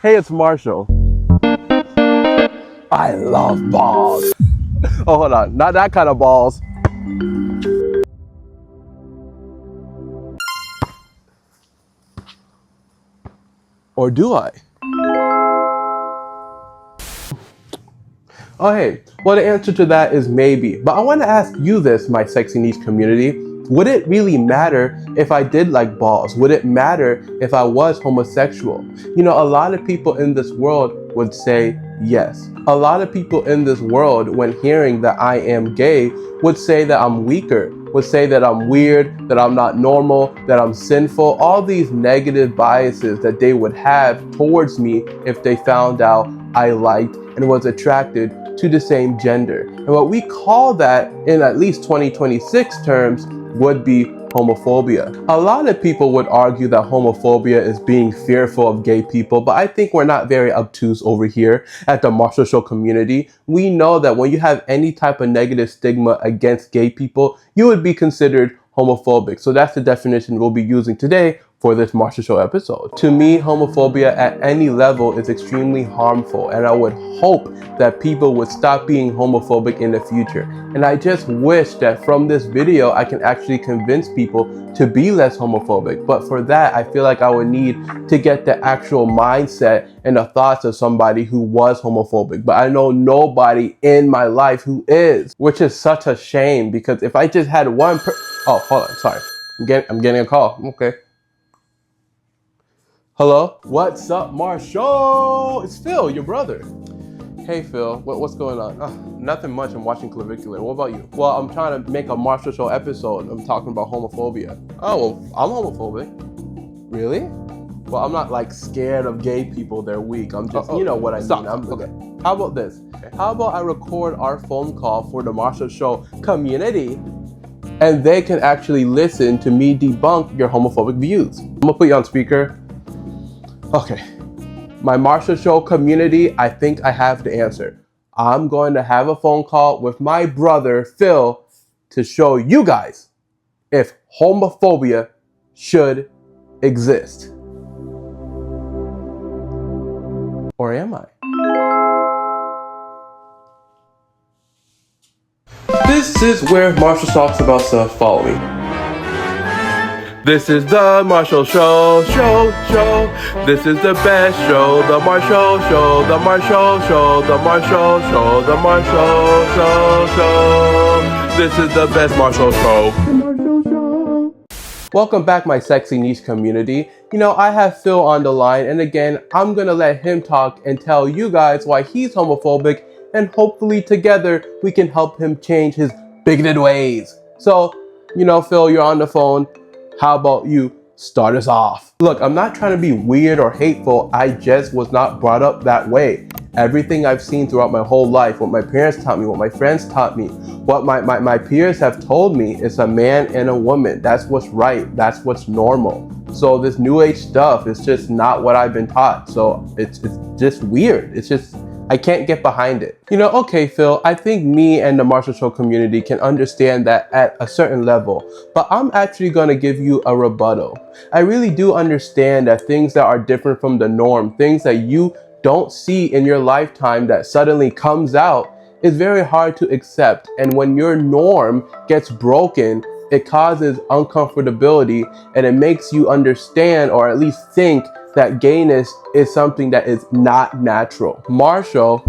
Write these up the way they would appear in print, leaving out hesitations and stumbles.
Hey, it's Marshall. I love balls. Oh, hold on. Not that kind of balls. Or do I? Oh, hey. Well, the answer to that is maybe. But I want to ask you this, my sexy niche community. Would it really matter if I did like balls? Would it matter if I was homosexual? You know, a lot of people in this world would say yes. A lot of people in this world, when hearing that I am gay, would say that I'm weaker, would say that I'm weird, that I'm not normal, that I'm sinful, all these negative biases that they would have towards me if they found out I liked and was attracted to the same gender. And what we call that in at least 2026 terms would be homophobia. A lot of people would argue that homophobia is being fearful of gay people, but I think we're not very obtuse over here at the Marshall.l.l community. We know that when you have any type of negative stigma against gay people, you would be considered homophobic. So that's the definition we'll be using today for this Marshall.l.l episode. To me, homophobia at any level is extremely harmful, and I would hope that people would stop being homophobic in the future. And I just wish that from this video, I can actually convince people to be less homophobic. But for that, I feel like I would need to get the actual mindset and the thoughts of somebody who was homophobic. But I know nobody in my life who is, which is such a shame, because if I just had one oh, hold on, sorry. I'm getting a call. Okay. Hello? What's up, Marshall? It's Phil, your brother. Hey, Phil. What's going on? Nothing much. I'm watching Clavicular. What about you? Well, I'm trying to make a Marshall.l episode. I'm talking about homophobia. Oh, well, I'm homophobic. Really? Well, I'm not like scared of gay people. They're weak. I'm just, you know what I mean. Okay. How about this? Okay. How about I record our phone call for the Marshall.l community, and they can actually listen to me debunk your homophobic views. I'm gonna put you on speaker. Okay, my Marshall.l community, I think I have the answer. I'm going to have a phone call with my brother, Phil, to show you guys if homophobia should exist. Or am I? This is where Marshall talks about stuff. Follow me. This is the Marshall show. This is the best show, the Marshall show, the Marshall show, the Marshall show, the Marshall show. This is the best Marshall show. The Marshall show. Welcome back, my sexy niche community. You know, I have Phil on the line, and again, I'm gonna let him talk and tell you guys why he's homophobic, and hopefully together we can help him change his bigoted ways. So, you know, Phil, you're on the phone. How about you start us off? Look, I'm not trying to be weird or hateful. I just was not brought up that way. Everything I've seen throughout my whole life, what my parents taught me, what my friends taught me, what my peers have told me, is a man and a woman. That's what's right. That's what's normal. So this new age stuff is just not what I've been taught. So it's just weird. It's just, I can't get behind it. You know, okay, Phil, I think me and the Marshall.l community can understand that at a certain level, but I'm actually gonna give you a rebuttal. I really do understand that things that are different from the norm, things that you don't see in your lifetime that suddenly comes out, is very hard to accept. And when your norm gets broken, it causes uncomfortability, and it makes you understand, or at least think, that gayness is something that is not natural. Marshall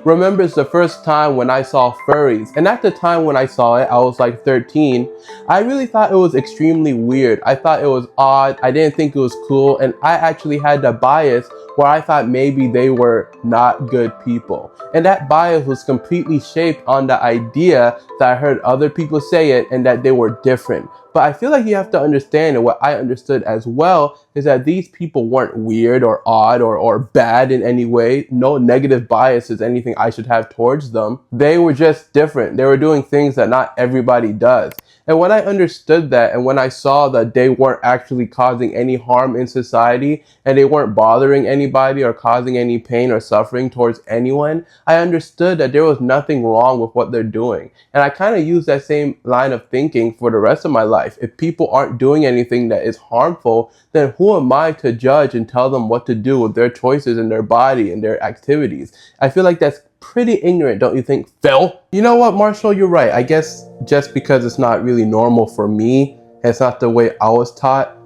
remembers the first time when I saw furries, and at the time when I saw it, I was like 13. I really thought it was extremely weird. I thought it was odd. I didn't think it was cool, and I actually had the bias where I thought maybe they were not good people. And that bias was completely shaped on the idea that I heard other people say it and that they were different. But I feel like you have to understand, and what I understood as well, is that these people weren't weird or odd or bad in any way. No negative biases, anything I should have towards them. They were just different. They were doing things that not everybody does. And when I understood that, and when I saw that they weren't actually causing any harm in society, and they weren't bothering anybody or causing any pain or suffering towards anyone, I understood that there was nothing wrong with what they're doing. And I kind of use that same line of thinking for the rest of my life. If people aren't doing anything that is harmful, then who am I to judge and tell them what to do with their choices and their body and their activities? I feel like that's pretty ignorant, don't you think, Phil? You know what, Marshall, you're right. I guess just because it's not really normal for me, and it's not the way I was taught,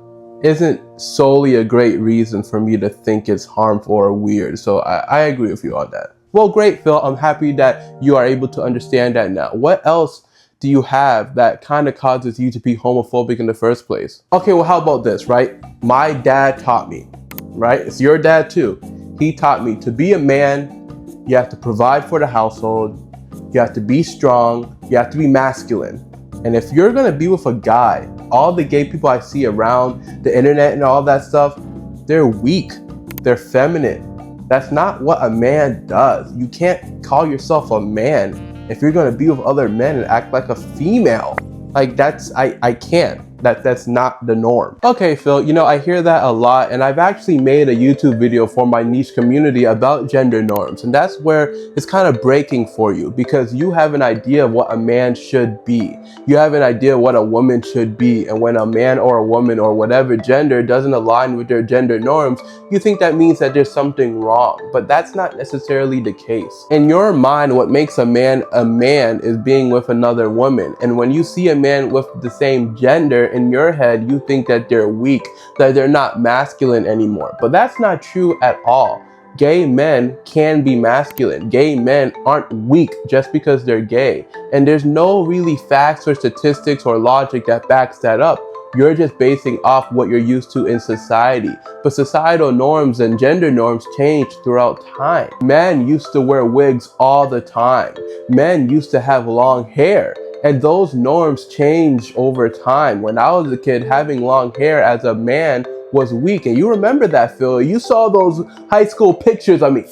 isn't solely a great reason for me to think it's harmful or weird. So I agree with you on that. Well, great, Phil. I'm happy that you are able to understand that now. What else do you have that kind of causes you to be homophobic in the first place? Okay, well, how about this, right? My dad taught me, right? It's your dad too. He taught me to be a man, you have to provide for the household, you have to be strong, you have to be masculine. And if you're gonna be with a guy, all the gay people I see around the internet and all that stuff, they're weak, they're feminine. That's not what a man does. You can't call yourself a man if you're gonna be with other men and act like a female. Like I can't. That's not the norm. Okay, Phil, you know, I hear that a lot, and I've actually made a YouTube video for my niche community about gender norms, and that's where it's kind of breaking for you, because you have an idea of what a man should be. You have an idea of what a woman should be, and when a man or a woman or whatever gender doesn't align with their gender norms, you think that means that there's something wrong, but that's not necessarily the case. In your mind, what makes a man is being with another woman, and when you see a man with the same gender, in your head, you think that they're weak, that they're not masculine anymore. But that's not true at all. Gay men can be masculine. Gay men aren't weak just because they're gay. And there's no really facts or statistics or logic that backs that up. You're just basing off what you're used to in society. But societal norms and gender norms change throughout time. Men used to wear wigs all the time. Men used to have long hair. And those norms change over time. When I was a kid, having long hair as a man was weak. And you remember that, Phil. You saw those high school pictures of me.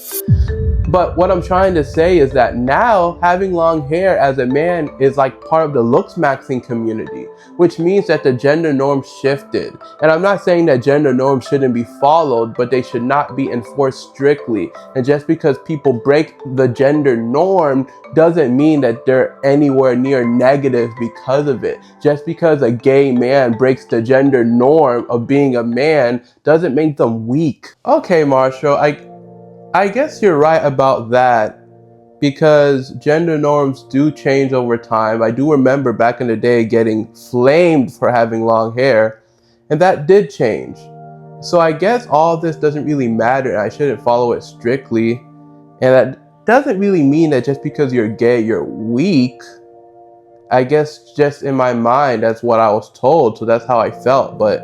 But what I'm trying to say is that now having long hair as a man is like part of the looks maxing community, which means that the gender norm shifted. And I'm not saying that gender norms shouldn't be followed, but they should not be enforced strictly. And just because people break the gender norm doesn't mean that they're anywhere near negative because of it. Just because a gay man breaks the gender norm of being a man doesn't make them weak. Okay, Marshall, I guess you're right about that, because gender norms do change over time. I do remember back in the day getting flamed for having long hair, and that did change. So I guess all this doesn't really matter, and I shouldn't follow it strictly. And that doesn't really mean that just because you're gay, you're weak. I guess just in my mind, that's what I was told, so that's how I felt. But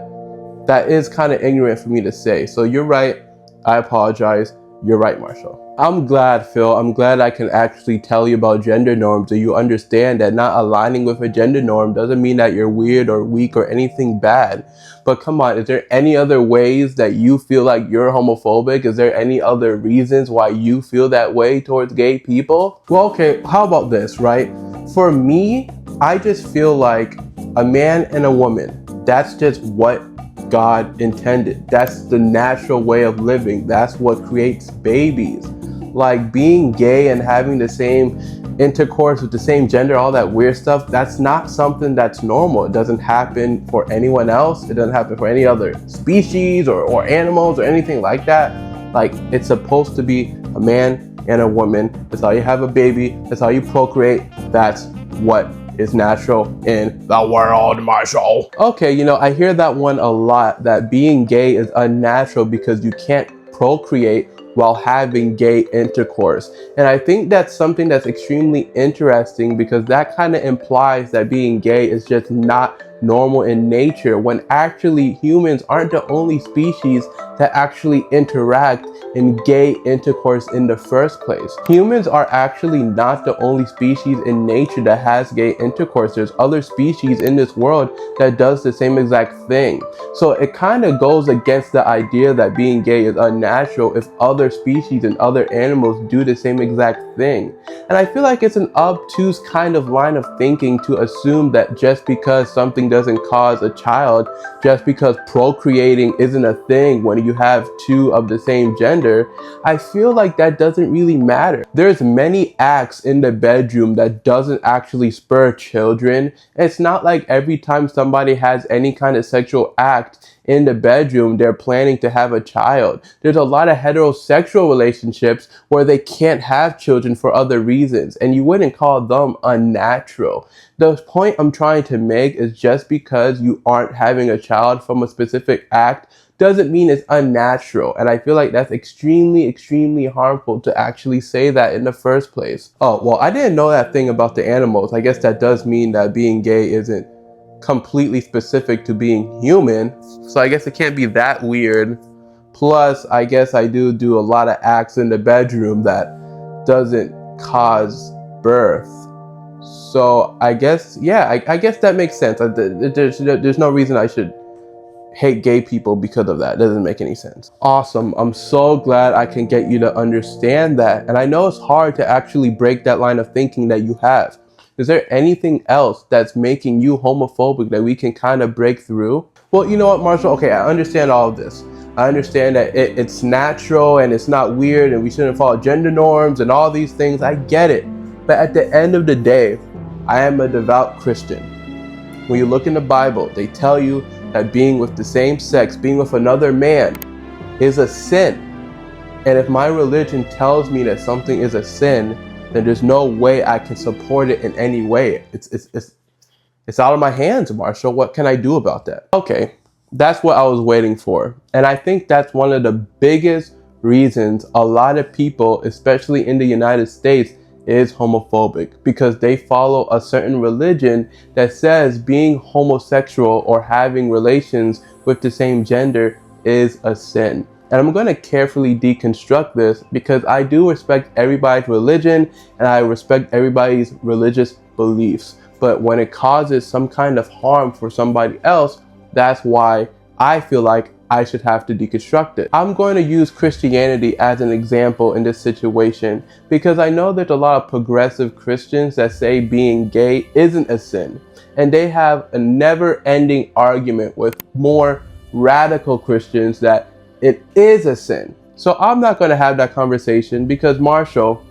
that is kind of ignorant for me to say. So you're right. I apologize. You're right, Marshall. I'm glad, Phil. I'm glad I can actually tell you about gender norms, so you understand that not aligning with a gender norm doesn't mean that you're weird or weak or anything bad. But come on, is there any other ways that you feel like you're homophobic? Is there any other reasons why you feel that way towards gay people? Well, okay, how about this, right? For me, I just feel like a man and a woman, that's just what God intended. That's the natural way of living. That's what creates babies. Like being gay and having the same intercourse with the same gender, all that weird stuff, that's not something that's normal. It doesn't happen for anyone else. It doesn't happen for any other species or animals or anything like that. Like, it's supposed to be a man and a woman. That's how you have a baby. That's how you procreate. That's what is natural in the world, Marshall. Okay, you know, I hear that one a lot, that being gay is unnatural because you can't procreate while having gay intercourse. And I think that's something that's extremely interesting, because that kind of implies that being gay is just not normal in nature, when actually humans aren't the only species that actually interact in gay intercourse in the first place. Humans are actually not the only species in nature that has gay intercourse. There's other species in this world that does the same exact thing. So it kind of goes against the idea that being gay is unnatural if other species and other animals do the same exact thing. And I feel like it's an obtuse kind of line of thinking to assume that just because something doesn't cause a child, just because procreating isn't a thing when you have two of the same gender, I feel like that doesn't really matter. There's many acts in the bedroom that doesn't actually spur children. It's not like every time somebody has any kind of sexual act in the bedroom, they're planning to have a child. There's a lot of heterosexual relationships where they can't have children for other reasons, and you wouldn't call them unnatural. The point I'm trying to make is just because you aren't having a child from a specific act doesn't mean it's unnatural. And I feel like that's extremely, extremely harmful to actually say that in the first place. Oh, well, I didn't know that thing about the animals. I guess that does mean that being gay isn't completely specific to being human. So I guess it can't be that weird. Plus, I guess I do a lot of acts in the bedroom that doesn't cause birth. So I guess, yeah, I guess that makes sense. There's no reason I should hate gay people because of that. It doesn't make any sense. Awesome. I'm so glad I can get you to understand that. And I know it's hard to actually break that line of thinking that you have. Is there anything else that's making you homophobic that we can kind of break through? Well, you know what, Marshall? Okay, I understand all of this. I understand that it's natural and it's not weird and we shouldn't follow gender norms and all these things. I get it. But at the end of the day, I am a devout Christian. When you look in the Bible, they tell you that being with the same sex, being with another man, is a sin. And if my religion tells me that something is a sin, then there's no way I can support it in any way. It's out of my hands, Marshall. What can I do about that? Okay, that's what I was waiting for. And I think that's one of the biggest reasons a lot of people, especially in the United States, is homophobic, because they follow a certain religion that says being homosexual or having relations with the same gender is a sin. And I'm going to carefully deconstruct this because I do respect everybody's religion and I respect everybody's religious beliefs. But when it causes some kind of harm for somebody else, that's why I feel like I should have to deconstruct it. I'm going to use Christianity as an example in this situation because I know there's a lot of progressive Christians that say being gay isn't a sin. And they have a never-ending argument with more radical Christians that it is a sin. So I'm not going to have that conversation because Marshall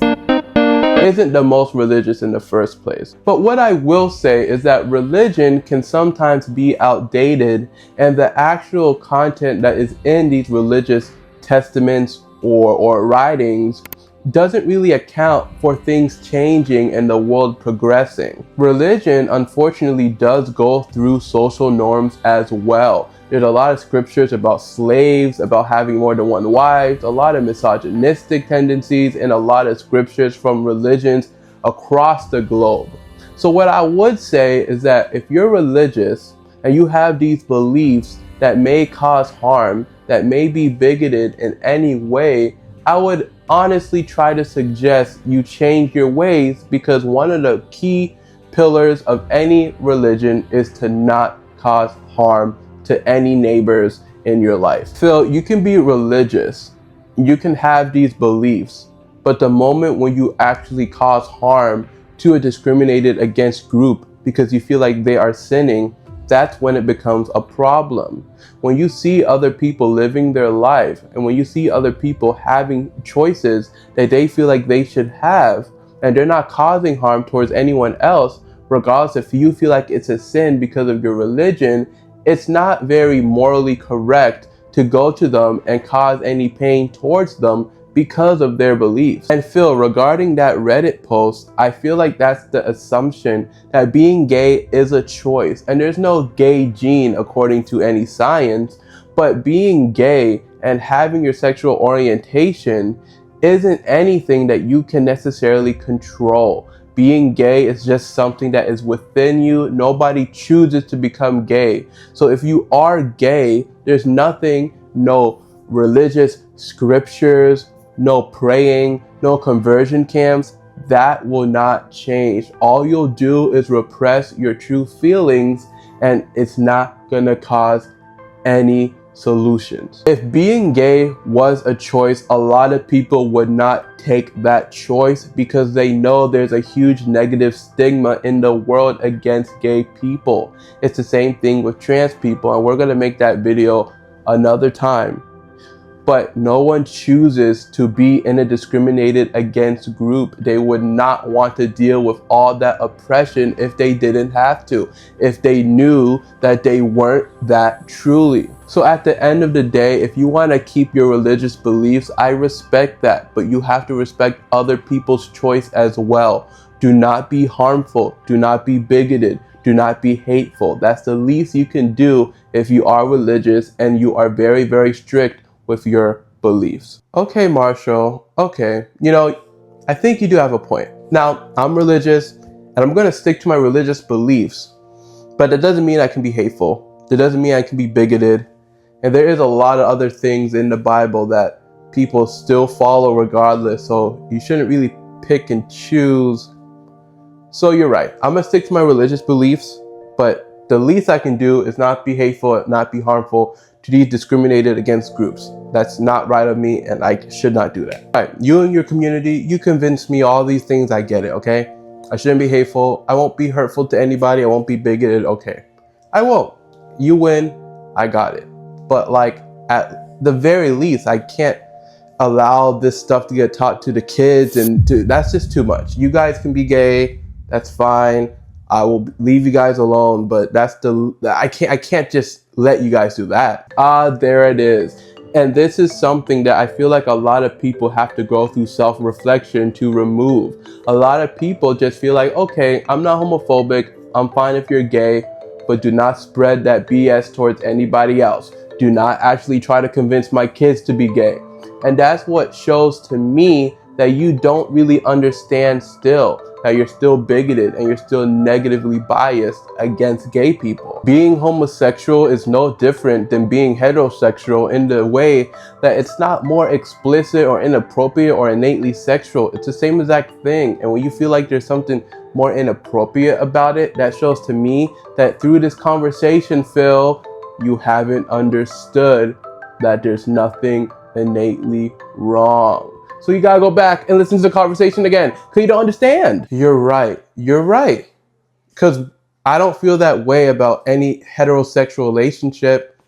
isn't the most religious in the first place. But what I will say is that religion can sometimes be outdated, and the actual content that is in these religious testaments or writings doesn't really account for things changing and the world progressing. Religion, unfortunately, does go through social norms as well. There's a lot of scriptures about slaves, about having more than one wife, a lot of misogynistic tendencies, and a lot of scriptures from religions across the globe. So what I would say is that if you're religious and you have these beliefs that may cause harm, that may be bigoted in any way, I would honestly try to suggest you change your ways, because one of the key pillars of any religion is to not cause harm to any neighbors in your life. Phil, you can be religious, you can have these beliefs, but the moment when you actually cause harm to a discriminated against group because you feel like they are sinning, that's when it becomes a problem. When you see other people living their life and when you see other people having choices that they feel like they should have and they're not causing harm towards anyone else, regardless if you feel like it's a sin because of your religion, it's not very morally correct to go to them and cause any pain towards them because of their beliefs. And Phil, regarding that Reddit post, I feel like that's the assumption that being gay is a choice. And there's no gay gene according to any science, but being gay and having your sexual orientation isn't anything that you can necessarily control. Being gay is just something that is within you. Nobody chooses to become gay. So if you are gay, there's nothing, no religious scriptures, no praying, no conversion camps, that will not change. All you'll do is repress your true feelings, and it's not gonna cause any solutions. If being gay was a choice, a lot of people would not take that choice because they know there's a huge negative stigma in the world against gay people. It's the same thing with trans people, and we're gonna make that video another time. But no one chooses to be in a discriminated against group. They would not want to deal with all that oppression if they didn't have to, if they knew that they weren't that truly. So at the end of the day, if you want to keep your religious beliefs, I respect that, but you have to respect other people's choice as well. Do not be harmful. Do not be bigoted. Do not be hateful. That's the least you can do if you are religious and you are very, very strict with your beliefs. Okay, Marshall, okay. You know, I think you do have a point. Now, I'm religious and I'm gonna stick to my religious beliefs, but that doesn't mean I can be hateful. That doesn't mean I can be bigoted. And there is a lot of other things in the Bible that people still follow regardless, so you shouldn't really pick and choose. So you're right, I'm gonna stick to my religious beliefs, but the least I can do is not be hateful, not be harmful to these discriminated against groups. That's not right of me, and I should not do that. All right, you and your community, you convinced me all these things, I get it, okay? I shouldn't be hateful, I won't be hurtful to anybody, I won't be bigoted, okay. I won't. You win, I got it. But like, at the very least, I can't allow this stuff to get taught to the kids, and that's just too much. You guys can be gay, that's fine. I will leave you guys alone, but I can't just let you guys do that. There it is. And this is something that I feel like a lot of people have to go through self-reflection to remove. A lot of people just feel like, okay, I'm not homophobic, I'm fine if you're gay, but do not spread that BS towards anybody else. Do not actually try to convince my kids to be gay. And that's what shows to me that you don't really understand still, that you're still bigoted and you're still negatively biased against gay people. Being homosexual is no different than being heterosexual in the way that it's not more explicit or inappropriate or innately sexual. It's the same exact thing. And when you feel like there's something more inappropriate about it, that shows to me that through this conversation, Phil, you haven't understood that there's nothing innately wrong. So you gotta go back and listen to the conversation again, because you don't understand. You're right. You're right. Because I don't feel that way about any heterosexual relationship.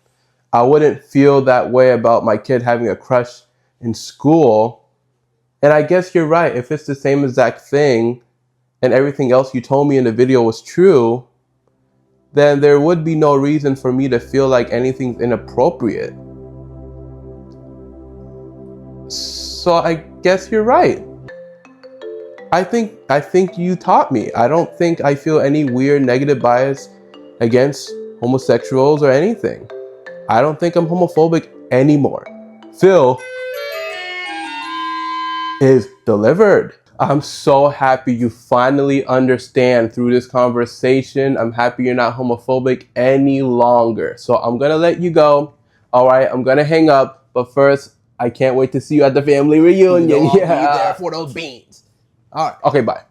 I wouldn't feel that way about my kid having a crush in school. And I guess you're right. If it's the same exact thing and everything else you told me in the video was true, then there would be no reason for me to feel like anything's inappropriate. So I guess you're right. I think you taught me. I don't think I feel any weird negative bias against homosexuals or anything. I don't think I'm homophobic anymore. Phil is delivered. I'm so happy you finally understand through this conversation. I'm happy you're not homophobic any longer. So I'm gonna let you go. All right, I'm gonna hang up, but first, I can't wait to see you at the family reunion. I'll be there for those beans. All right. Okay, bye.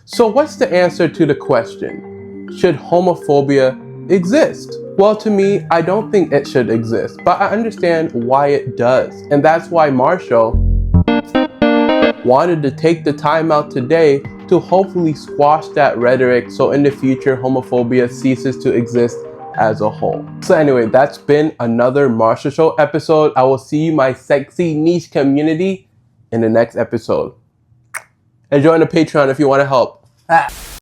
So what's the answer to the question? Should homophobia exist? Well, to me, I don't think it should exist, but I understand why it does. And that's why Marshall wanted to take the time out today to hopefully squash that rhetoric so in the future homophobia ceases to exist as a whole. So anyway, that's been another Marshall Show episode. I will see you, my sexy niche community, in the next episode. And join the Patreon if you want to help.